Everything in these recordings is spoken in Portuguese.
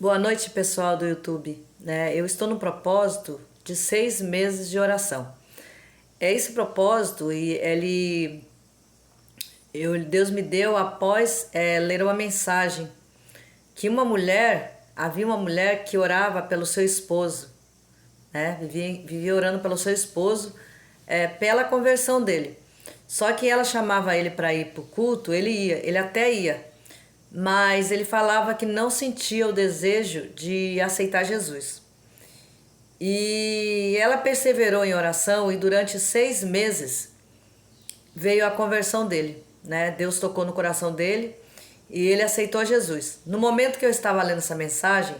Boa noite, pessoal do YouTube. Eu estou no propósito de 6 meses de oração. É esse propósito e Deus me deu após ler uma mensagem que havia uma mulher que orava pelo seu esposo, vivia orando pelo seu esposo, pela conversão dele. Só que ela chamava ele para ir para o culto, ele até ia, mas ele falava que não sentia o desejo de aceitar Jesus. E ela perseverou em oração e durante 6 meses veio a conversão dele, Deus tocou no coração dele e ele aceitou Jesus. No momento que eu estava lendo essa mensagem,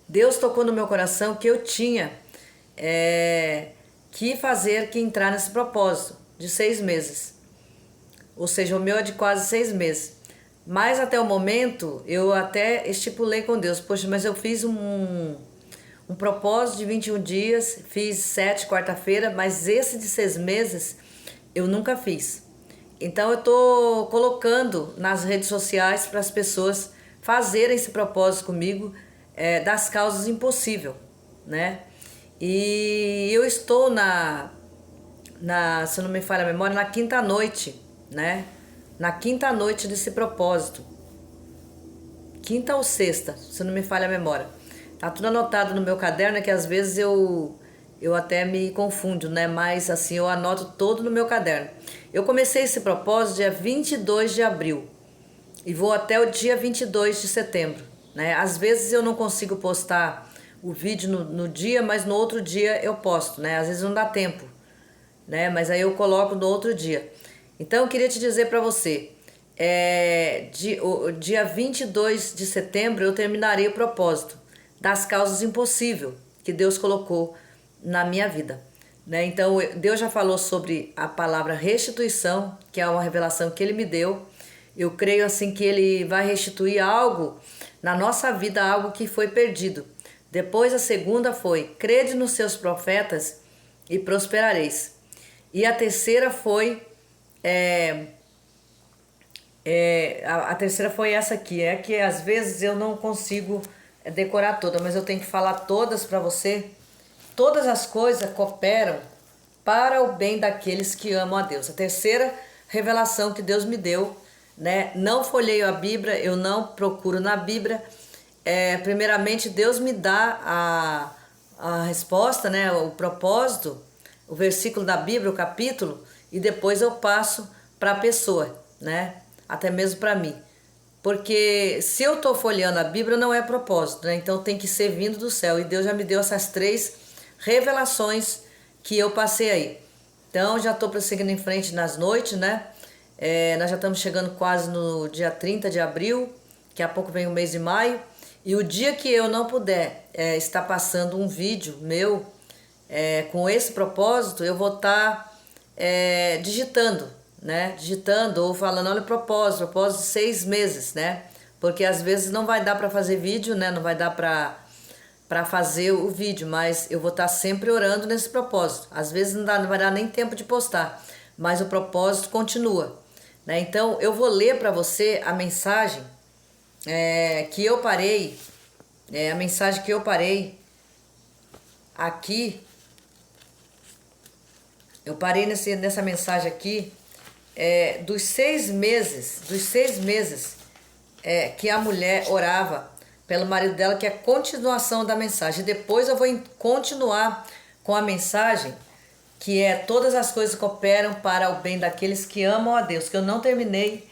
Deus tocou no meu coração que eu tinha que entrar nesse propósito de 6 meses. Ou seja, o meu é de quase 6 meses. Mas até o momento eu até estipulei com Deus, poxa, mas eu fiz um propósito de 21 dias, fiz 7 quarta-feira, mas esse de 6 meses eu nunca fiz. Então eu estou colocando nas redes sociais para as pessoas fazerem esse propósito comigo, das causas impossíveis, E eu estou se não me falha a memória, na quinta noite, Na quinta noite desse propósito. Quinta ou sexta, se não me falha a memória. Tá tudo anotado no meu caderno, que às vezes eu até me confundo, Mas assim, eu anoto todo no meu caderno. Eu comecei esse propósito dia 22 de abril e vou até o dia 22 de setembro, Às vezes eu não consigo postar o vídeo no dia, mas no outro dia eu posto, Às vezes não dá tempo, Mas aí eu coloco no outro dia. Então eu queria te dizer para você, dia 22 de setembro eu terminarei o propósito das causas impossíveis que Deus colocou na minha vida. Então Deus já falou sobre a palavra restituição, que é uma revelação que Ele me deu. Eu creio assim que Ele vai restituir algo na nossa vida, algo que foi perdido. Depois a segunda foi, crede nos seus profetas e prosperareis. E a terceira foi, a terceira foi essa aqui, que às vezes eu não consigo decorar toda, mas eu tenho que falar todas para você. Todas as coisas cooperam para o bem daqueles que amam a Deus. A terceira revelação que Deus me deu, Não folheio a Bíblia, eu não procuro na Bíblia. Primeiramente, Deus me dá a resposta, o propósito, o versículo da Bíblia, o capítulo, e depois eu passo para a pessoa, Até mesmo para mim. Porque se eu estou folheando a Bíblia, não é propósito, Então tem que ser vindo do céu. E Deus já me deu essas 3 revelações que eu passei aí. Então já estou prosseguindo em frente nas noites, Nós já estamos chegando quase no dia 30 de abril, daqui a pouco vem o mês de maio. E o dia que eu não puder estar passando um vídeo meu com esse propósito, eu vou estar digitando, Digitando ou falando, olha o propósito de 6 meses, Porque às vezes não vai dar para fazer vídeo, Não vai dar para fazer o vídeo, mas eu vou estar sempre orando nesse propósito. Às vezes não vai dar nem tempo de postar, mas o propósito continua, Então eu vou ler para você a mensagem que eu parei, a mensagem que eu parei aqui. Eu parei nessa mensagem aqui, dos 6 meses, que a mulher orava pelo marido dela, que é a continuação da mensagem. Depois eu vou continuar com a mensagem, que é todas as coisas cooperam para o bem daqueles que amam a Deus, que eu não terminei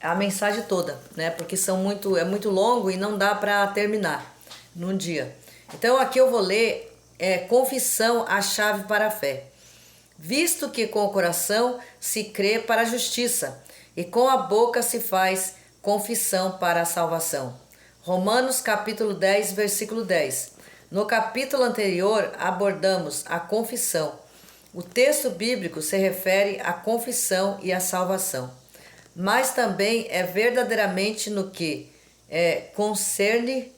a mensagem toda, Porque é muito longo e não dá para terminar num dia. Então aqui eu vou ler confissão, a chave para a fé. Visto que com o coração se crê para a justiça e com a boca se faz confissão para a salvação. Romanos capítulo 10, versículo 10. No capítulo anterior abordamos a confissão. O texto bíblico se refere à confissão e à salvação, mas também é verdadeiramente no que concerne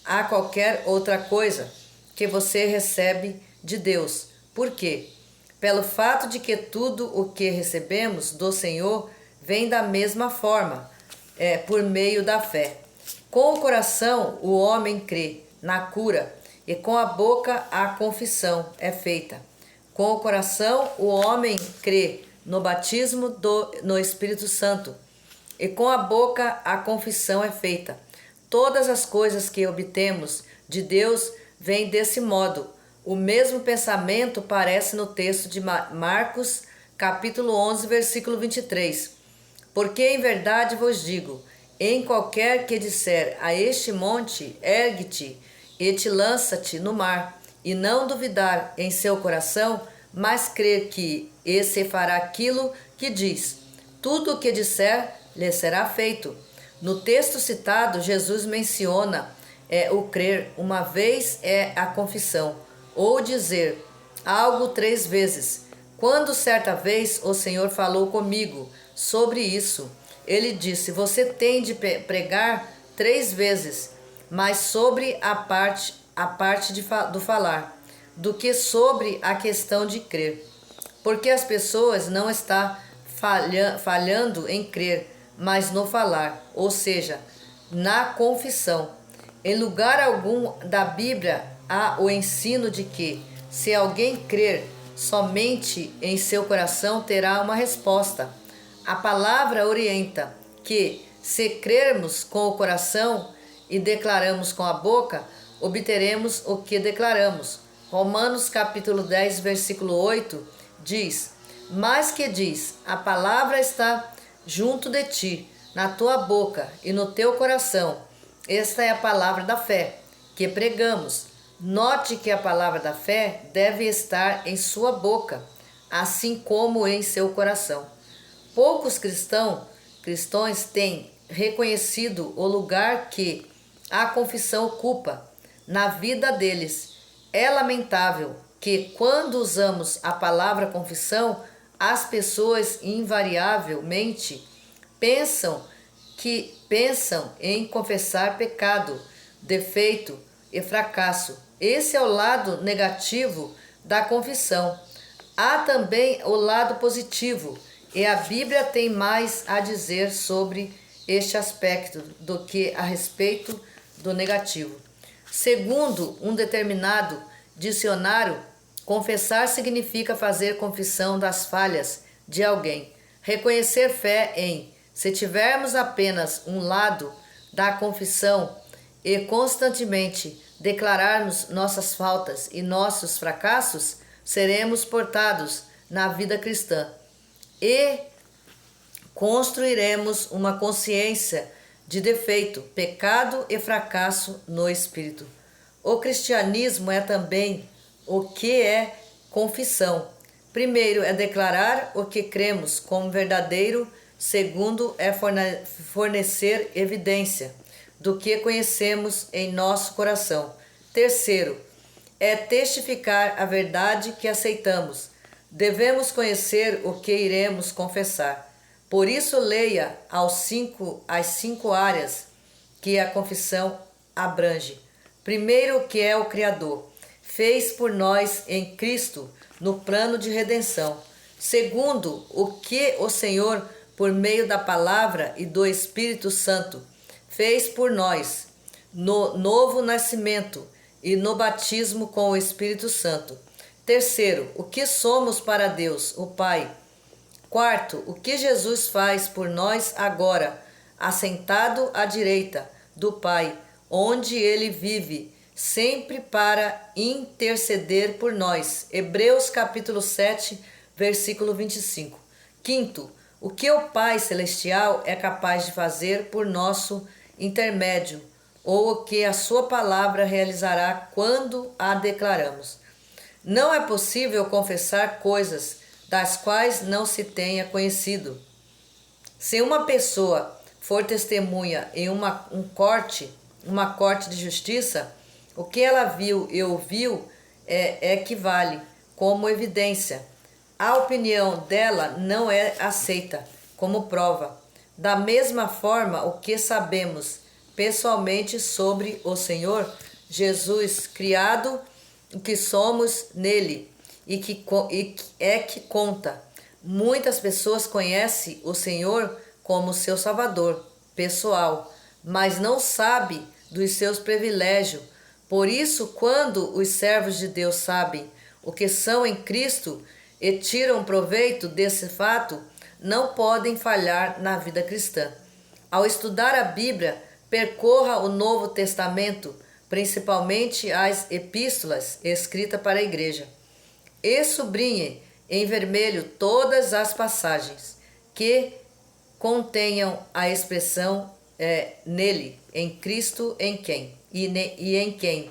a qualquer outra coisa que você recebe de Deus. Por quê? Pelo fato de que tudo o que recebemos do Senhor vem da mesma forma, por meio da fé. Com o coração o homem crê na cura, e com a boca a confissão é feita. Com o coração o homem crê no batismo no Espírito Santo, e com a boca a confissão é feita. Todas as coisas que obtemos de Deus vêm desse modo. O mesmo pensamento parece no texto de Marcos, capítulo 11, versículo 23. Porque em verdade vos digo, em qualquer que disser a este monte, ergue-te e te lança-te no mar, e não duvidar em seu coração, mas crer que esse fará aquilo que diz, tudo o que disser lhe será feito. No texto citado, Jesus menciona o crer uma vez é a confissão, ou dizer algo 3 vezes. Quando certa vez o Senhor falou comigo sobre isso, ele disse: você tem de pregar 3 vezes, mais sobre a parte do falar, do que sobre a questão de crer. Porque as pessoas não estão falhando em crer, mas no falar, ou seja, na confissão. Em lugar algum da Bíblia há o ensino de que, se alguém crer somente em seu coração, terá uma resposta. A palavra orienta que, se crermos com o coração e declaramos com a boca, obteremos o que declaramos. Romanos capítulo 10, versículo 8 diz: mas que diz, a palavra está junto de ti, na tua boca e no teu coração. Esta é a palavra da fé que pregamos. Note que a palavra da fé deve estar em sua boca, assim como em seu coração. Poucos cristãos têm reconhecido o lugar que a confissão ocupa na vida deles. É lamentável que, quando usamos a palavra confissão, as pessoas invariavelmente pensam em confessar pecado, defeito e fracasso. Esse é o lado negativo da confissão. Há também o lado positivo, e a Bíblia tem mais a dizer sobre este aspecto do que a respeito do negativo. Segundo um determinado dicionário, confessar significa fazer confissão das falhas de alguém. Reconhecer fé em. Se tivermos apenas um lado da confissão e constantemente declararmos nossas faltas e nossos fracassos, seremos portados na vida cristã e construiremos uma consciência de defeito, pecado e fracasso no espírito. O cristianismo é também o que é confissão. Primeiro é declarar o que cremos como verdadeiro. Segundo é fornecer evidência do que conhecemos em nosso coração. Terceiro é testificar a verdade que aceitamos. Devemos conhecer o que iremos confessar. Por isso, leia as 5 áreas que a confissão abrange. Primeiro, que é o Criador, fez por nós em Cristo no plano de redenção. Segundo, o que o Senhor, por meio da palavra e do Espírito Santo, fez por nós no novo nascimento e no batismo com o Espírito Santo. Terceiro, o que somos para Deus, o Pai. Quarto, o que Jesus faz por nós agora, assentado à direita do Pai, onde ele vive, sempre para interceder por nós. Hebreus capítulo 7, versículo 25. Quinto, o que o Pai Celestial é capaz de fazer por nosso intermédio, ou o que a sua palavra realizará quando a declaramos. Não é possível confessar coisas das quais não se tenha conhecido. Se uma pessoa for testemunha em uma corte de justiça, o que ela viu e ouviu equivale como evidência. A opinião dela não é aceita como prova. Da mesma forma, o que sabemos pessoalmente sobre o Senhor Jesus, criado, o que somos nele e que conta. Muitas pessoas conhecem o Senhor como seu Salvador pessoal, mas não sabe dos seus privilégios. Por isso, quando os servos de Deus sabem o que são em Cristo e tiram proveito desse fato, não podem falhar na vida cristã. Ao estudar a Bíblia, percorra o Novo Testamento, principalmente as epístolas escritas para a igreja. E sublinhe em vermelho todas as passagens que contenham a expressão nele, em Cristo, em quem e em quem.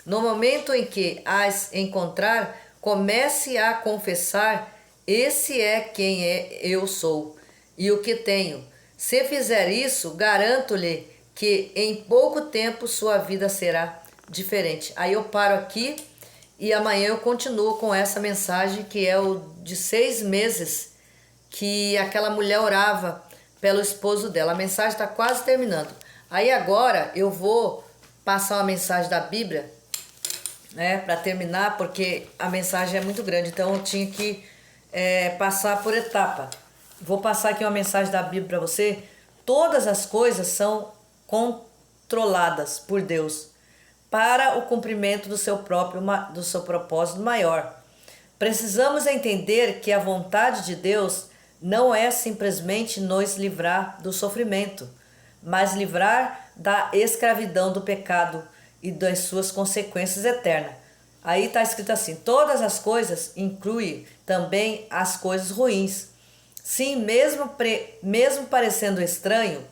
No momento em que as encontrar, comece a confessar: esse é quem eu sou e o que tenho. Se fizer isso, garanto-lhe que em pouco tempo sua vida será diferente. Aí eu paro aqui e amanhã eu continuo com essa mensagem, que é o de 6 meses que aquela mulher orava pelo esposo dela. A mensagem está quase terminando. Aí agora eu vou passar uma mensagem da Bíblia, né, para terminar, porque a mensagem é muito grande, então eu tinha que passar por etapa. Vou passar aqui uma mensagem da Bíblia para você. Todas as coisas são controladas por Deus para o cumprimento do seu propósito maior. Precisamos entender que a vontade de Deus não é simplesmente nos livrar do sofrimento, mas livrar da escravidão do pecado e das suas consequências eternas. Aí está escrito assim: todas as coisas incluem também as coisas ruins. Sim, mesmo parecendo estranho,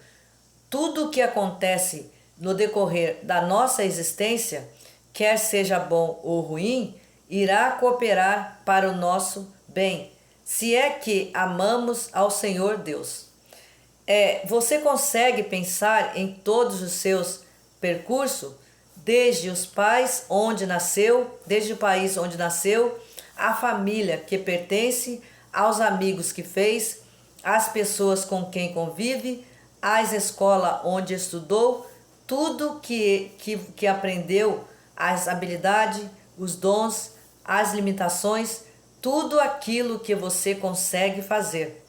tudo o que acontece no decorrer da nossa existência, quer seja bom ou ruim, irá cooperar para o nosso bem, se é que amamos ao Senhor Deus. Você consegue pensar em todos os seus percursos, desde o país onde nasceu, a família que pertence, aos amigos que fez, às pessoas com quem convive, às escolas onde estudou, tudo que aprendeu, as habilidades, os dons, as limitações, tudo aquilo que você consegue fazer,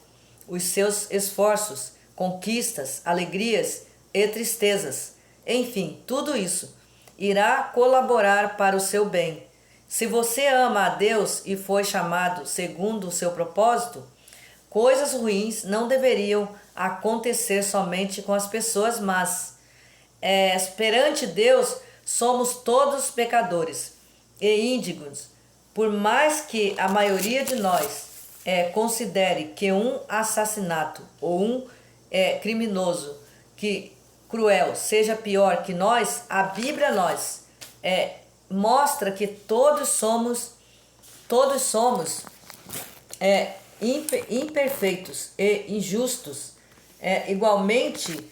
os seus esforços, conquistas, alegrias e tristezas, enfim, tudo isso irá colaborar para o seu bem. Se você ama a Deus e foi chamado segundo o seu propósito, coisas ruins não deveriam acontecer somente com as pessoas más. Perante Deus, somos todos pecadores e índigos. Por mais que a maioria de nós considere que um assassinato ou um criminoso cruel seja pior que nós, a Bíblia mostra que todos somos imperfeitos e injustos, igualmente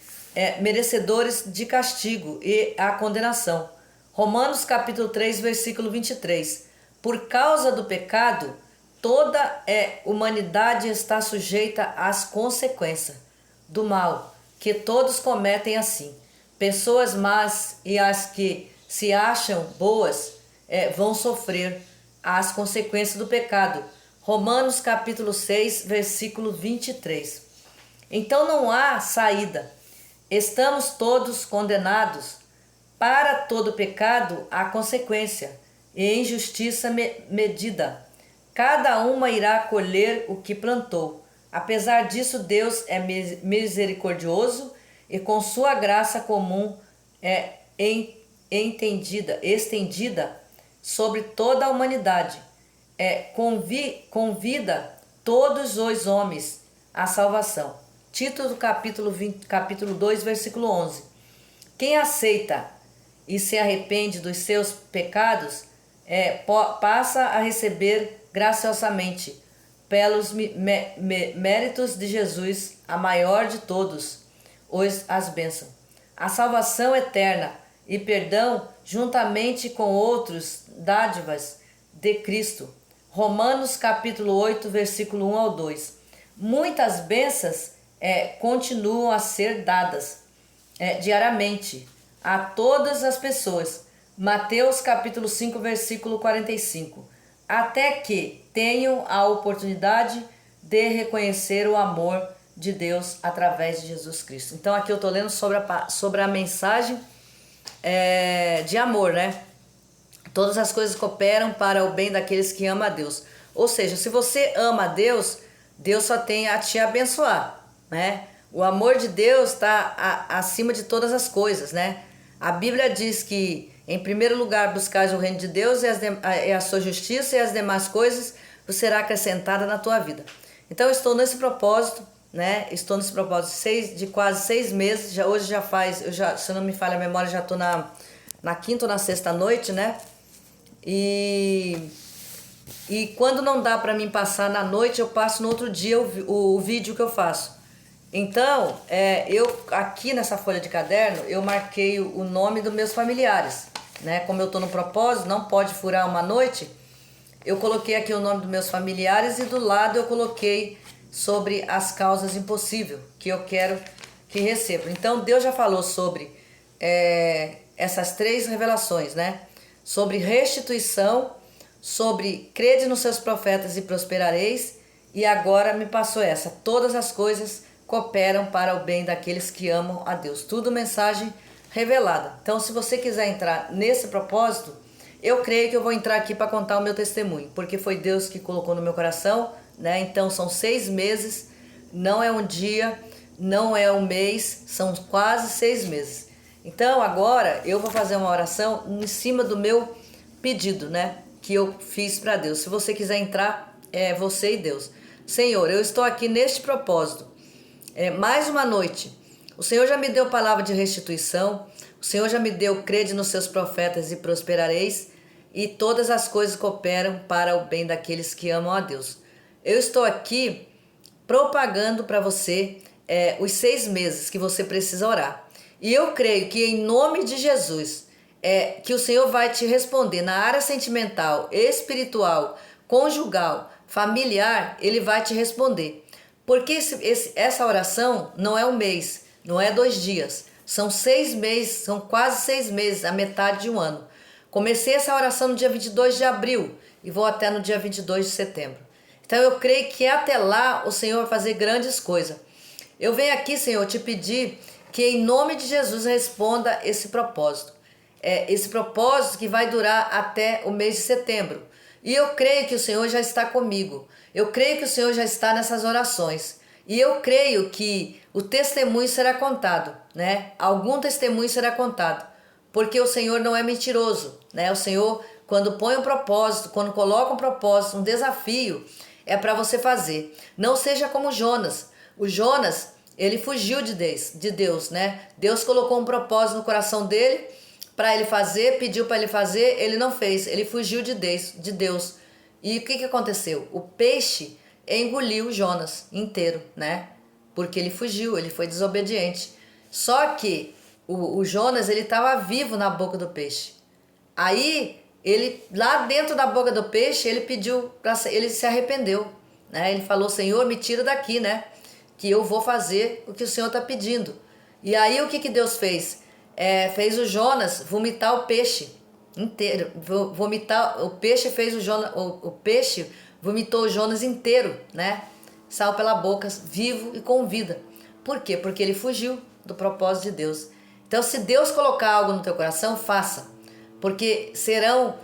merecedores de castigo e a condenação. Romanos capítulo 3, versículo 23. Por causa do pecado, toda a humanidade está sujeita às consequências do mal que todos cometem assim. Pessoas más e as que se acham boas vão sofrer as consequências do pecado. Romanos capítulo 6, versículo 23. Então não há saída. Estamos todos condenados. Para todo pecado há consequência e injustiça medida. Cada uma irá colher o que plantou. Apesar disso, Deus é misericordioso e com sua graça comum estendida sobre toda a humanidade, convida todos os homens à salvação. Tito do capítulo 2, versículo 11. Quem aceita e se arrepende dos seus pecados passa a receber graciosamente, pelos méritos de Jesus, a maior de todos, as bênçãos, a salvação eterna e perdão, juntamente com outros dádivas de Cristo. Romanos capítulo 8, versículo 1 ao 2. Muitas bênçãos continuam a ser dadas diariamente a todas as pessoas. Mateus capítulo 5, versículo 45. Até que tenham a oportunidade de reconhecer o amor de Deus através de Jesus Cristo. Então aqui eu estou lendo sobre a mensagem de amor, né? Todas as coisas cooperam para o bem daqueles que amam a Deus. Ou seja, se você ama a Deus, Deus só tem a te abençoar, né? O amor de Deus está acima de todas as coisas, né? A Bíblia diz que, em primeiro lugar, buscais o reino de Deus e a sua justiça, e as demais coisas vos será acrescentada na tua vida. Então, eu estou nesse propósito, né? Estou nesse propósito de quase 6 meses. Hoje já faz, se não me falha a memória, já estou na quinta ou na sexta noite, né? E quando não dá para mim passar na noite, eu passo no outro dia o vídeo que eu faço. Então, eu aqui nessa folha de caderno, eu marquei o nome dos meus familiares, né? Como eu estou no propósito, não pode furar uma noite, eu coloquei aqui o nome dos meus familiares e do lado eu coloquei sobre as causas impossíveis que eu quero que recebam. Então, Deus já falou sobre essas 3 revelações, né? Sobre restituição, sobre crede nos seus profetas e prosperareis, e agora me passou essa: todas as coisas cooperam para o bem daqueles que amam a Deus. Tudo mensagem revelada. Então, se você quiser entrar nesse propósito, eu creio que eu vou entrar aqui para contar o meu testemunho, porque foi Deus que colocou no meu coração, né? Então, são 6 meses, não é um dia, não é um mês, são quase 6 meses. Então, agora eu vou fazer uma oração em cima do meu pedido, né? Que eu fiz para Deus. Se você quiser entrar, é você e Deus. Senhor, eu estou aqui neste propósito. Mais uma noite. O Senhor já me deu palavra de restituição. O Senhor já me deu crede nos seus profetas e prosperareis. E todas as coisas cooperam para o bem daqueles que amam a Deus. Eu estou aqui propagando para você os 6 meses que você precisa orar. E eu creio que em nome de Jesus, que o Senhor vai te responder na área sentimental, espiritual, conjugal, familiar, Ele vai te responder. Porque essa oração não é um mês, não é 2 dias, são 6 meses, são quase 6 meses, a metade de um ano. Comecei essa oração no dia 22 de abril e vou até no dia 22 de setembro. Então eu creio que até lá o Senhor vai fazer grandes coisas. Eu venho aqui, Senhor, te pedir que em nome de Jesus responda esse propósito. Esse propósito que vai durar até o mês de setembro. E eu creio que o Senhor já está comigo. Eu creio que o Senhor já está nessas orações. E eu creio que o testemunho será contado, né? Algum testemunho será contado. Porque o Senhor não é mentiroso, né? O Senhor, quando põe um propósito, quando coloca um propósito, um desafio, é para você fazer. Não seja como Jonas. O Jonas, ele fugiu de Deus, né? Deus colocou um propósito no coração dele para ele fazer, pediu para ele fazer, ele não fez, ele fugiu de Deus. E o que aconteceu? O peixe engoliu Jonas inteiro, né? Porque ele fugiu, ele foi desobediente. Só que o Jonas, ele estava vivo na boca do peixe. Aí, ele lá dentro da boca do peixe, ele se arrependeu, né? Ele falou: Senhor, me tira daqui, né? Que eu vou fazer o que o Senhor está pedindo. E aí, o que Deus fez? Fez o Jonas vomitar o peixe inteiro. O peixe fez o peixe vomitou o Jonas inteiro, né? Saiu pela boca, vivo e com vida. Por quê? Porque ele fugiu do propósito de Deus. Então, se Deus colocar algo no teu coração, faça. Porque serão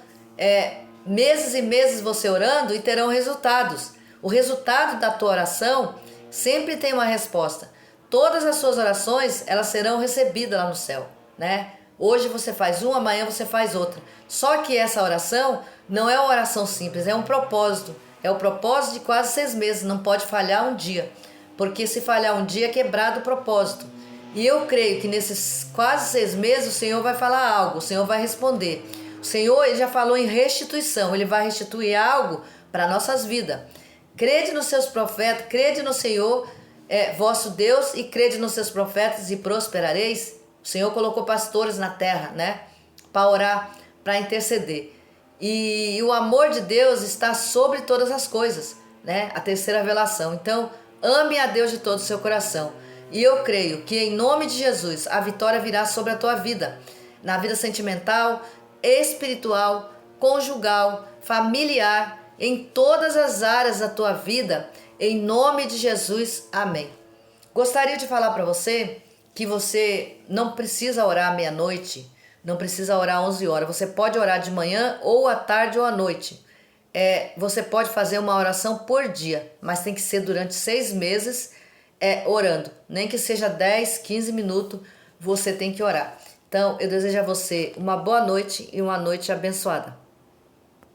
meses e meses você orando e terão resultados. O resultado da tua oração sempre tem uma resposta. Todas as suas orações, elas serão recebidas lá no céu, né? Hoje você faz uma, amanhã você faz outra. Só que essa oração não é uma oração simples, é um propósito. É o propósito de quase 6 meses, não pode falhar um dia. Porque se falhar um dia, é quebrado o propósito. E eu creio que nesses quase 6 meses o Senhor vai falar algo, o Senhor vai responder. O Senhor, Ele já falou em restituição, Ele vai restituir algo para nossas vidas. Crede nos seus profetas, crede no Senhor, vosso Deus, e crede nos seus profetas e prosperareis. O Senhor colocou pastores na terra, né? Para orar, para interceder. E o amor de Deus está sobre todas as coisas, né? A terceira revelação. Então, ame a Deus de todo o seu coração. E eu creio que em nome de Jesus a vitória virá sobre a tua vida. Na vida sentimental, espiritual, conjugal, familiar, em todas as áreas da tua vida. Em nome de Jesus, amém. Gostaria de falar para você que você não precisa orar à meia-noite, não precisa orar 11 horas. Você pode orar de manhã ou à tarde ou à noite. Você pode fazer uma oração por dia, mas tem que ser durante 6 meses orando. Nem que seja 10, 15 minutos, você tem que orar. Então, eu desejo a você uma boa noite e uma noite abençoada.